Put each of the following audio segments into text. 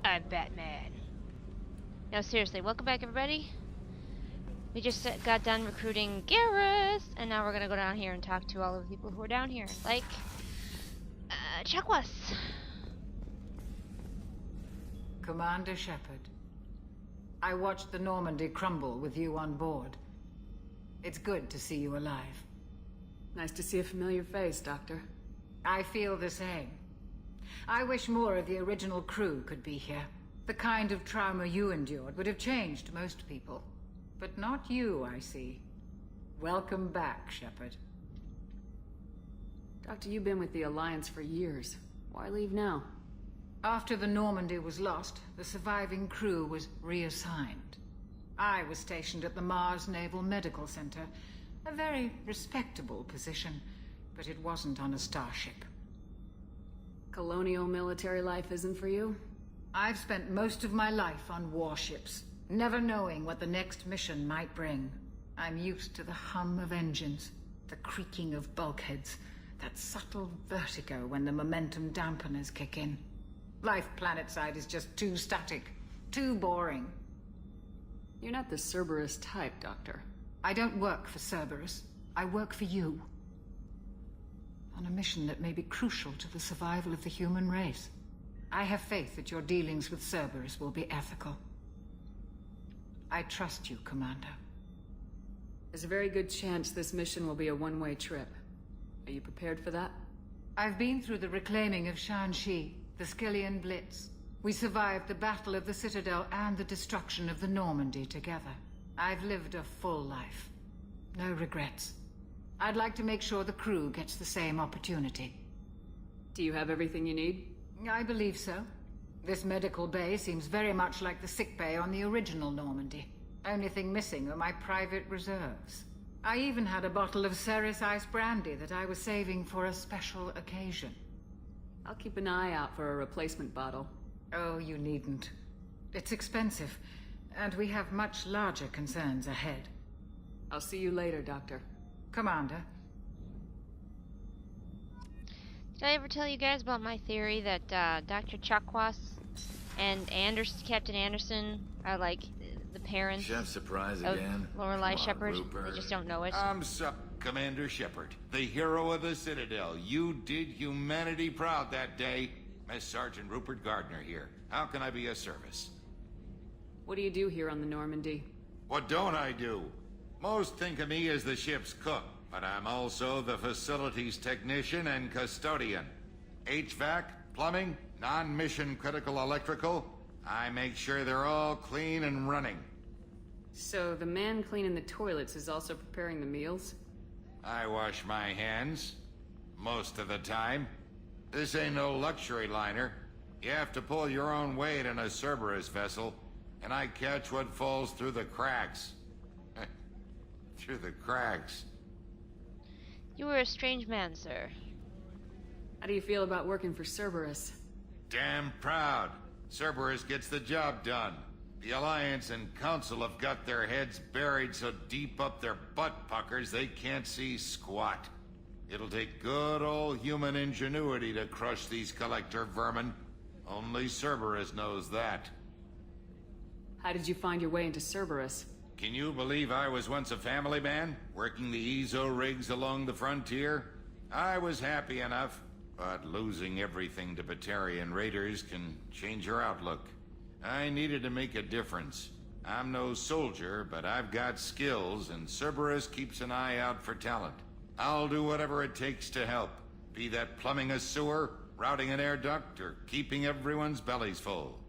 I'm Batman. No, seriously, welcome back, everybody. We just got done recruiting Garrus, and now we're gonna go down here and talk to all of the people who are down here. Like, Chakwas. Commander Shepard, I watched the Normandy crumble with you on board. It's good to see you alive. Nice to see a familiar face, Doctor. I feel the same. I wish more of the original crew could be here. The kind of trauma you endured would have changed most people. But not you, I see. Welcome back, Shepard. Doctor, you've been with the Alliance for years. Why leave now? After the Normandy was lost, the surviving crew was reassigned. I was stationed at the Mars Naval Medical Center. A very respectable position, but it wasn't on a starship. Colonial military life isn't for you? I've spent most of my life on warships, never knowing what the next mission might bring. I'm used to the hum of engines, the creaking of bulkheads, that subtle vertigo when the momentum dampeners kick in. Life planetside is just too static, too boring. You're not the Cerberus type, Doctor. I don't work for Cerberus. I work for you. On a mission that may be crucial to the survival of the human race. I have faith that your dealings with Cerberus will be ethical. I trust you, Commander. There's a very good chance this mission will be a one-way trip. Are you prepared for that? I've been through the reclaiming of Shanxi, the Skillian Blitz. We survived the Battle of the Citadel and the destruction of the Normandy together. I've lived a full life. No regrets. I'd like to make sure the crew gets the same opportunity. Do you have everything you need? I believe so. This medical bay seems very much like the sick bay on the original Normandy. Only thing missing are my private reserves. I even had a bottle of Ceres Ice Brandy that I was saving for a special occasion. I'll keep an eye out for a replacement bottle. Oh, you needn't. It's expensive, and we have much larger concerns ahead. I'll see you later, Doctor. Commander. Did I ever tell you guys about my theory that Dr. Chakwas and Captain Anderson are like the parents Chef surprise of again. Lorelei Shepard? Rupert. They just don't know it. Commander Shepard, the hero of the Citadel. You did humanity proud that day. Miss Sergeant Rupert Gardner here. How can I be of service? What do you do here on the Normandy? What don't I do? Most think of me as the ship's cook, but I'm also the facilities technician and custodian. HVAC, plumbing, non-mission critical electrical. I make sure they're all clean and running. So the man cleaning the toilets is also preparing the meals? I wash my hands. Most of the time. This ain't no luxury liner. You have to pull your own weight in a Cerberus vessel, and I catch what falls through the cracks. Through the cracks. You were a strange man, sir. How do you feel about working for Cerberus? Damn proud. Cerberus gets the job done. The Alliance and Council have got their heads buried so deep up their butt puckers they can't see squat. It'll take good old human ingenuity to crush these collector vermin. Only Cerberus knows that. How did you find your way into Cerberus? Can you believe I was once a family man, working the EZO rigs along the frontier? I was happy enough, but losing everything to Batarian raiders can change your outlook. I needed to make a difference. I'm no soldier, but I've got skills, and Cerberus keeps an eye out for talent. I'll do whatever it takes to help, be that plumbing a sewer, routing an air duct, or keeping everyone's bellies full.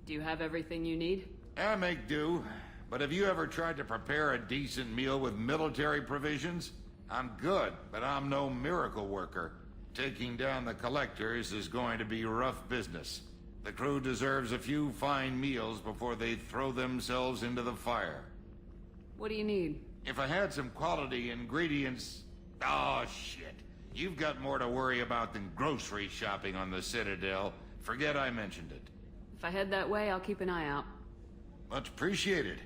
Do you have everything you need? I make do. But have you ever tried to prepare a decent meal with military provisions? I'm good, but I'm no miracle worker. Taking down the collectors is going to be rough business. The crew deserves a few fine meals before they throw themselves into the fire. What do you need? If I had some quality ingredients... Oh, shit. You've got more to worry about than grocery shopping on the Citadel. Forget I mentioned it. If I head that way, I'll keep an eye out. Much appreciated.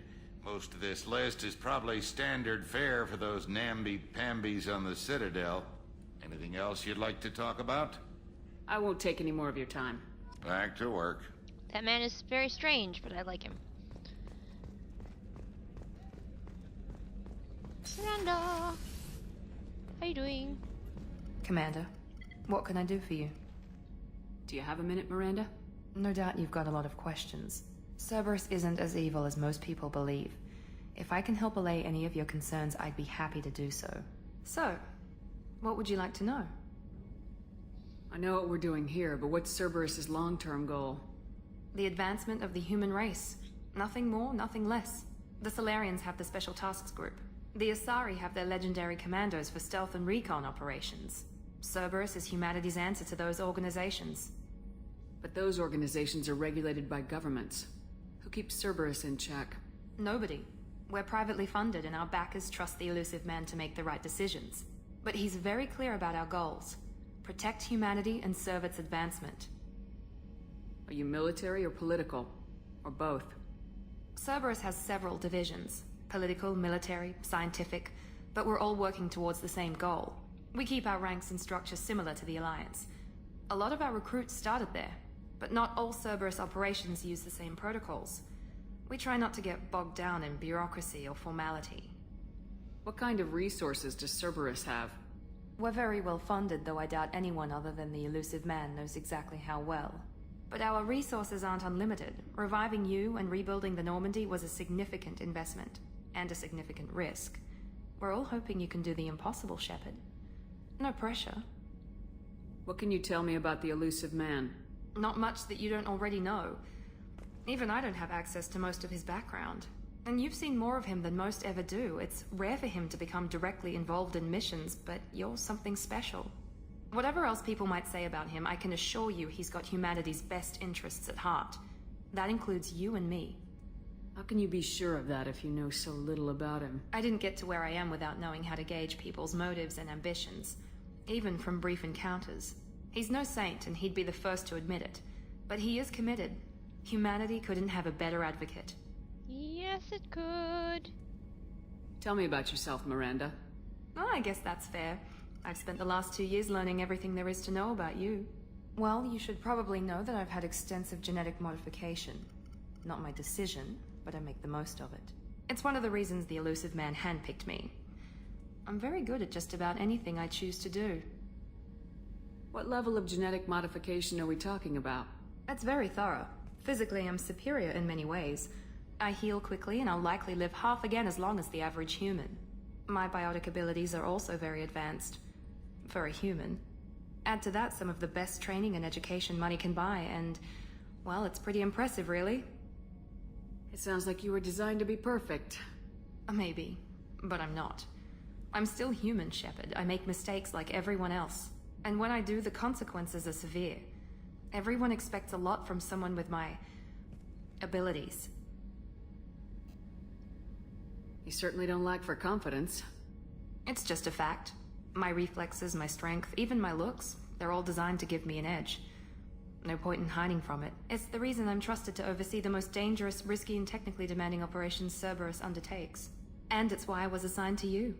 Most of this list is probably standard fare for those namby-pambies on the Citadel. Anything else you'd like to talk about? I won't take any more of your time. Back to work. That man is very strange, but I like him. Miranda! How you doing? Commander, what can I do for you? Do you have a minute, Miranda? No doubt you've got a lot of questions. Cerberus isn't as evil as most people believe. If I can help allay any of your concerns, I'd be happy to do so. So, what would you like to know? I know what we're doing here, but what's Cerberus's long-term goal? The advancement of the human race. Nothing more, nothing less. The Solarians have the Special Tasks Group. The Asari have their legendary commandos for stealth and recon operations. Cerberus is humanity's answer to those organizations. But those organizations are regulated by governments. Who keeps Cerberus in check? Nobody. We're privately funded and our backers trust the elusive man to make the right decisions. But he's very clear about our goals. Protect humanity and serve its advancement. Are you military or political? Or both? Cerberus has several divisions. Political, military, scientific. But we're all working towards the same goal. We keep our ranks and structures similar to the Alliance. A lot of our recruits started there. But not all Cerberus operations use the same protocols. We try not to get bogged down in bureaucracy or formality. What kind of resources does Cerberus have? We're very well funded, though I doubt anyone other than the elusive man knows exactly how well. But our resources aren't unlimited. Reviving you and rebuilding the Normandy was a significant investment, and a significant risk. We're all hoping you can do the impossible, Shepard. No pressure. What can you tell me about the elusive man? Not much that you don't already know. Even I don't have access to most of his background. And you've seen more of him than most ever do. It's rare for him to become directly involved in missions, but you're something special. Whatever else people might say about him, I can assure you he's got humanity's best interests at heart. That includes you and me. How can you be sure of that if you know so little about him? I didn't get to where I am without knowing how to gauge people's motives and ambitions, even from brief encounters. He's no saint, and he'd be the first to admit it. But he is committed. Humanity couldn't have a better advocate. Yes, it could. Tell me about yourself, Miranda. Oh, I guess that's fair. I've spent the last 2 years learning everything there is to know about you. Well, you should probably know that I've had extensive genetic modification. Not my decision, but I make the most of it. It's one of the reasons the elusive man handpicked me. I'm very good at just about anything I choose to do. What level of genetic modification are we talking about? That's very thorough. Physically, I'm superior in many ways. I heal quickly, and I'll likely live half again as long as the average human. My biotic abilities are also very advanced. For a human. Add to that some of the best training and education money can buy, and, well, it's pretty impressive, really. It sounds like you were designed to be perfect. Maybe, but I'm not. I'm still human, Shepard. I make mistakes like everyone else. And when I do, the consequences are severe. Everyone expects a lot from someone with my abilities. You certainly don't lack for confidence. It's just a fact. My reflexes, my strength, even my looks, they're all designed to give me an edge. No point in hiding from it. It's the reason I'm trusted to oversee the most dangerous, risky, and technically demanding operations Cerberus undertakes. And it's why I was assigned to you.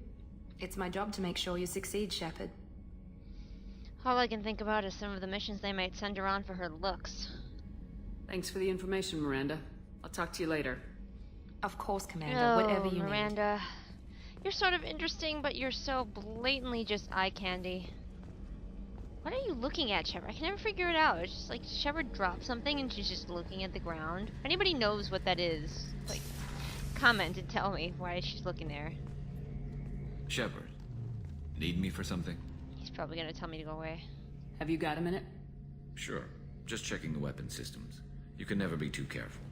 It's my job to make sure you succeed, Shepard. All I can think about is some of the missions they might send her on for her looks. Thanks for the information, Miranda. I'll talk to you later. Of course, Commander, whatever you Miranda. You're sort of interesting, but you're so blatantly just eye candy. What are you looking at, Shepard? I can never figure it out. It's just like Shepard dropped something and she's just looking at the ground. If anybody knows what that is, like, comment and tell me why she's looking there. Shepard, need me for something? He's probably gonna tell me to go away. Have you got a minute? Sure. Just checking the weapon systems. You can never be too careful.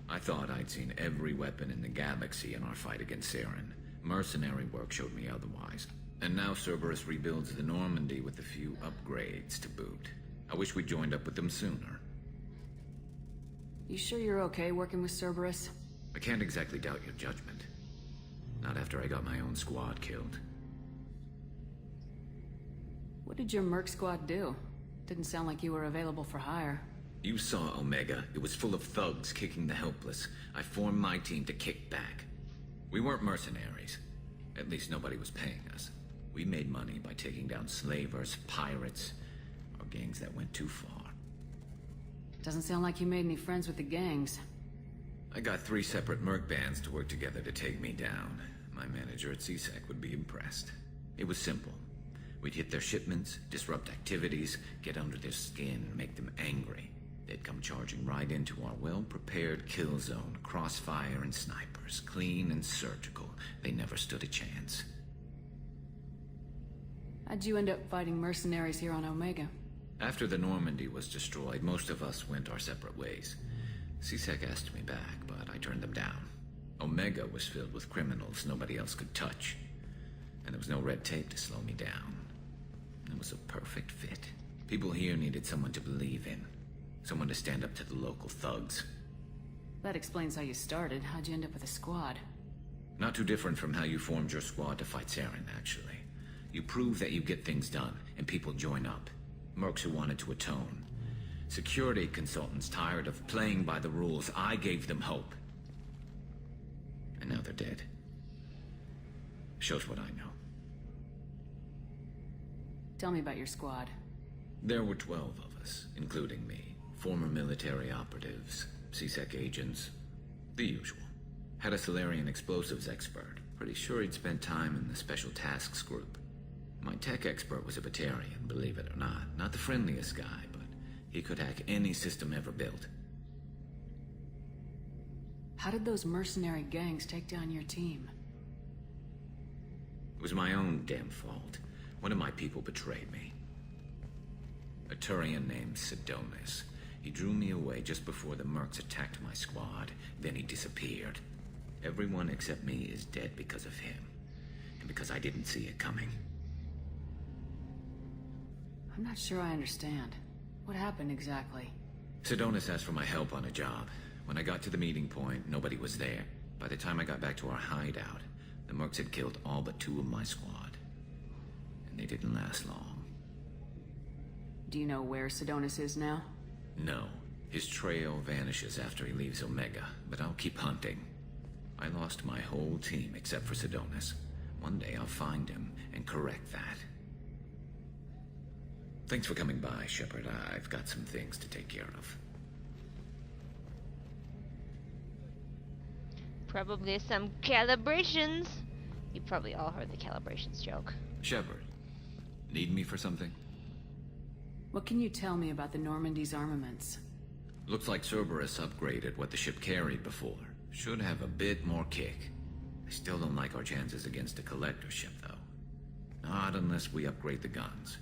I thought I'd seen every weapon in the galaxy in our fight against Saren. Mercenary work showed me otherwise. And now Cerberus rebuilds the Normandy with a few upgrades to boot. I wish we joined up with them sooner. You sure you're okay working with Cerberus? I can't exactly doubt your judgment. Not after I got my own squad killed. What did your merc squad do? Didn't sound like you were available for hire. You saw Omega. It was full of thugs kicking the helpless. I formed my team to kick back. We weren't mercenaries. At least nobody was paying us. We made money by taking down slavers, pirates, or gangs that went too far. Doesn't sound like you made any friends with the gangs. I got 3 separate merc bands to work together to take me down. My manager at CSEC would be impressed. It was simple. We'd hit their shipments, disrupt activities, get under their skin, make them angry. They'd come charging right into our well-prepared kill zone, crossfire and snipers, clean and surgical. They never stood a chance. How'd you end up fighting mercenaries here on Omega? After the Normandy was destroyed, most of us went our separate ways. CSEC asked me back, but I turned them down. Omega was filled with criminals nobody else could touch. And there was no red tape to slow me down. It was a perfect fit. People here needed someone to believe in. Someone to stand up to the local thugs. That explains how you started. How'd you end up with a squad? Not too different from how you formed your squad to fight Saren, actually. You prove that you get things done, and people join up. Mercs who wanted to atone. Security consultants tired of playing by the rules. I gave them hope. And now they're dead. Shows what I know. Tell me about your squad. There were 12 of us, including me. Former military operatives, CSEC agents, the usual. Had a Solarian explosives expert. Pretty sure he'd spent time in the Special Tasks Group. My tech expert was a Batarian, believe it or not. Not the friendliest guy, but he could hack any system ever built. How did those mercenary gangs take down your team? It was my own damn fault. One of my people betrayed me. A Turian named Sidonis. He drew me away just before the mercs attacked my squad. Then he disappeared. Everyone except me is dead because of him. And because I didn't see it coming. I'm not sure I understand. What happened exactly? Sidonis asked for my help on a job. When I got to the meeting point, nobody was there. By the time I got back to our hideout, the mercs had killed all but 2 of my squad. And they didn't last long. Do you know where Sidonis is now? No. His trail vanishes after he leaves Omega, but I'll keep hunting. I lost my whole team except for Sidonis. One day I'll find him and correct that. Thanks for coming by, Shepard. I've got some things to take care of. Probably some calibrations. You probably all heard the calibrations joke. Shepard, need me for something? What can you tell me about the Normandy's armaments? Looks like Cerberus upgraded what the ship carried before. Should have a bit more kick. I still don't like our chances against a collector ship, though. Not unless we upgrade the guns.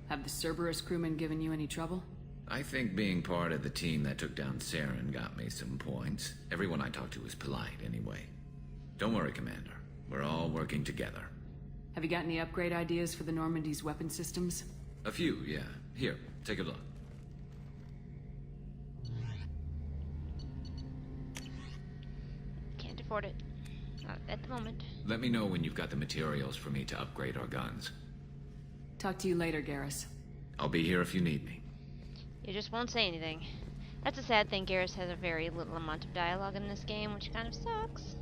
Have the Cerberus crewmen given you any trouble? I think being part of the team that took down Saren got me some points. Everyone I talked to was polite, anyway. Don't worry, Commander. We're all working together. Have you got any upgrade ideas for the Normandy's weapon systems? A few, yeah. Here, take a look. Can't afford it. Not at the moment. Let me know when you've got the materials for me to upgrade our guns. Talk to you later, Garrus. I'll be here if you need me. You just won't say anything. That's a sad thing. Garrus has a very little amount of dialogue in this game, which kind of sucks.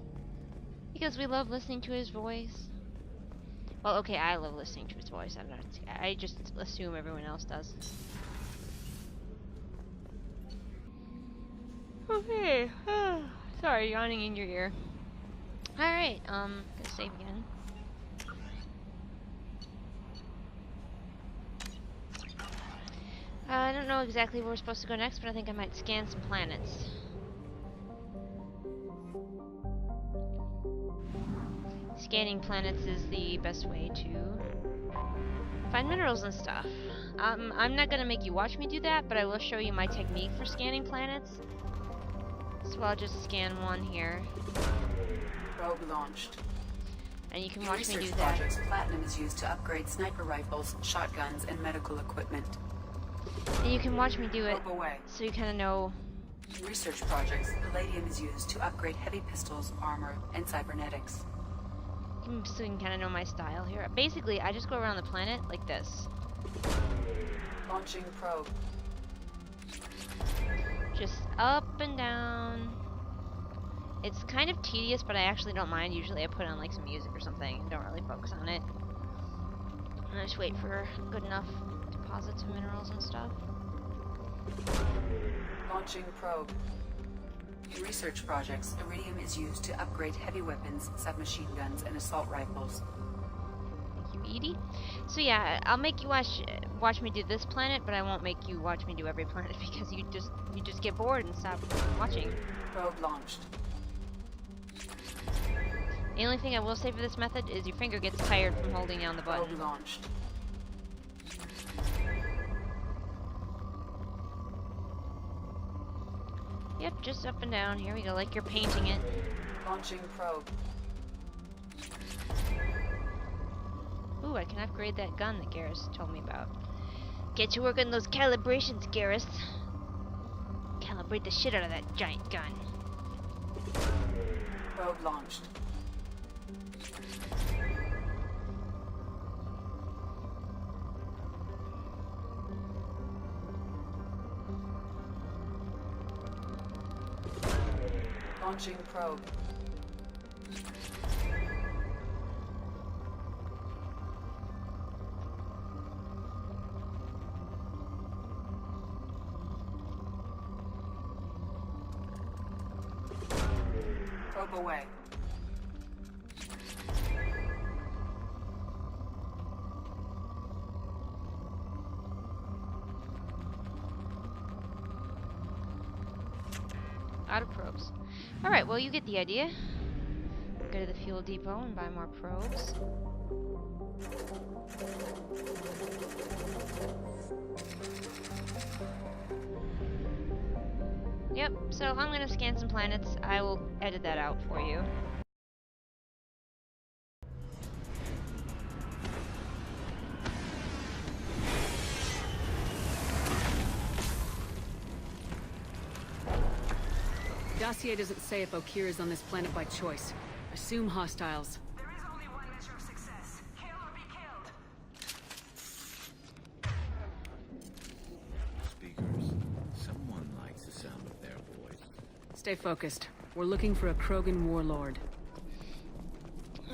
Because we love listening to his voice. Well, okay, I love listening to his voice. I just assume everyone else does. Okay. Sorry, yawning in your ear. Alright, gonna save again. I don't know exactly where we're supposed to go next, but I think I might scan some planets. Scanning planets is the best way to find minerals and stuff. I'm not gonna make you watch me do that, but I will show you my technique for scanning planets. So I'll just scan one here. Probe launched. And you can In watch me do research that. projects, platinum is used to upgrade sniper rifles, shotguns, and medical equipment. And you can watch me do it, Probe away. so you kind of know. In research projects, palladium is used to upgrade heavy pistols, armor, and cybernetics. So you can kind of know my style here. Basically, I just go around the planet like this. Launching probe. Just up and down. It's kind of tedious, but I actually don't mind. Usually I put on like some music or something and don't really focus on it. And I just wait for good enough deposits of minerals and stuff. Launching probe. In research projects, iridium is used to upgrade heavy weapons, submachine guns, and assault rifles. Thank you, Edie. So yeah, I'll make you watch me do this planet, but I won't make you watch me do every planet because you just get bored and stop watching. Probe launched. The only thing I will say for this method is your finger gets tired from holding down the button. Probe launched. Yep, just up and down. Here we go, like you're painting it. Launching probe. Ooh, I can upgrade that gun that Garrus told me about. Get to work on those calibrations, Garrus. Calibrate the shit out of that giant gun. Probe launched. Launching probe. Probe away. Out of probes. Alright, well you get the idea. Go to the fuel depot and buy more probes. Yep, so I'm gonna scan some planets. I will edit that out for you. Dossier doesn't say if Okir is on this planet by choice. Assume hostiles. There is only one measure of success. Kill or be killed. Speakers. Someone likes the sound of their voice. Stay focused. We're looking for a Krogan warlord.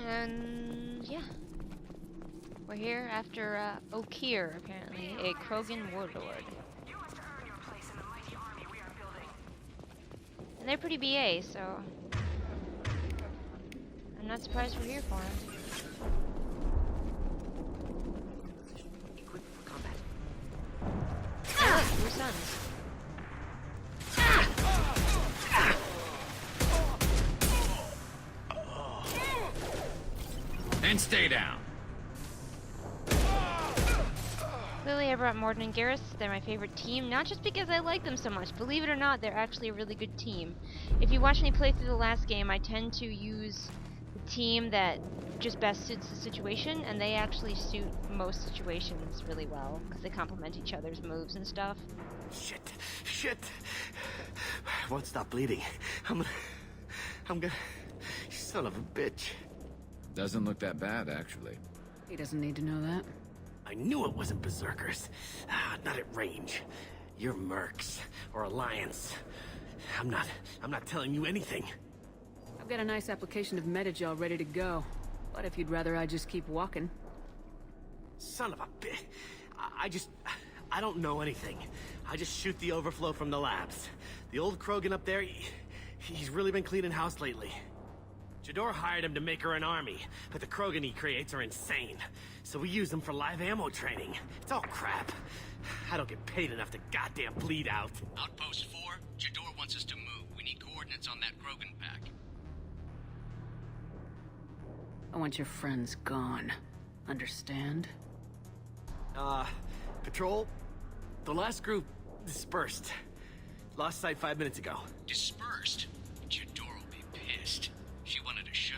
And yeah. We're here after Okir, apparently, a Krogan warlord. You must earn your place in the mighty army we are building. And they're pretty BA, so I'm not surprised we're here for him. Equipped for combat. Hey, look, we're sons. And stay down. Lily, I brought Morden and Garrus. They're my favorite team, not just because I like them so much. Believe it or not, they're actually a really good team. If you watch me play through the last game, I tend to use the team that just best suits the situation, and they actually suit most situations really well, because they complement each other's moves and stuff. Shit. I won't stop bleeding. I'm gonna... You son of a bitch. Doesn't look that bad, actually. He doesn't need to know that. I knew it wasn't Berserkers. Not at range. You're Mercs, or Alliance. I'm not telling you anything. I've got a nice application of Metagel ready to go. But if you'd rather I just keep walking. Son of a bitch. I don't know anything. I just shoot the overflow from the labs. The old Krogan up there, he's really been cleaning house lately. Jador hired him to make her an army, but the Krogan he creates are insane. So we use them for live ammo training. It's all crap. I don't get paid enough to goddamn bleed out. Outpost 4, Jador wants us to move. We need coordinates on that Krogan pack. I want your friends gone. Understand? Patrol? The last group dispersed. Lost sight 5 minutes ago. Dispersed? Jador will be pissed. She wanted a show.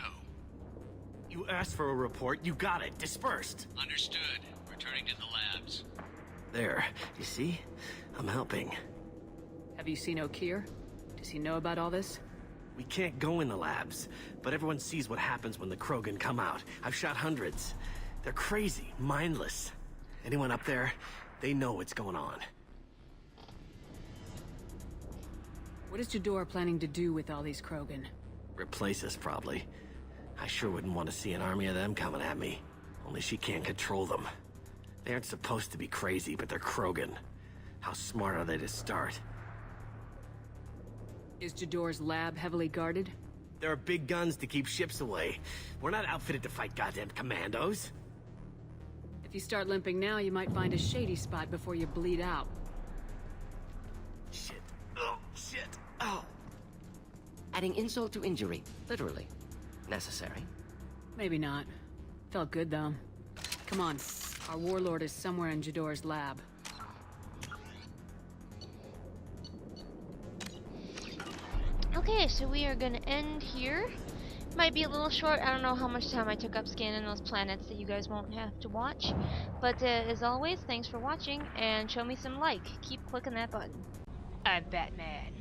You asked for a report, you got it. Dispersed. Understood. Returning to the labs. There. You see? I'm helping. Have you seen Okir? Does he know about all this? We can't go in the labs, but everyone sees what happens when the Krogan come out. I've shot hundreds. They're crazy, mindless. Anyone up there, they know what's going on. What is Jador planning to do with all these Krogan? Replace us, probably. I sure wouldn't want to see an army of them coming at me. Only she can't control them. They aren't supposed to be crazy, but they're Krogan. How smart are they to start? Is Jador's lab heavily guarded? There are big guns to keep ships away. We're not outfitted to fight goddamn commandos. If you start limping now, you might find a shady spot before you bleed out. Shit. Oh, shit. Oh. Adding insult to injury, literally. Necessary. Maybe not. Felt good, though. Come on. Our warlord is somewhere in Jador's lab. Okay, so we are gonna end here. Might be a little short. I don't know how much time I took up scanning those planets that you guys won't have to watch. But as always, thanks for watching, and show me some like. Keep clicking that button. I'm Batman.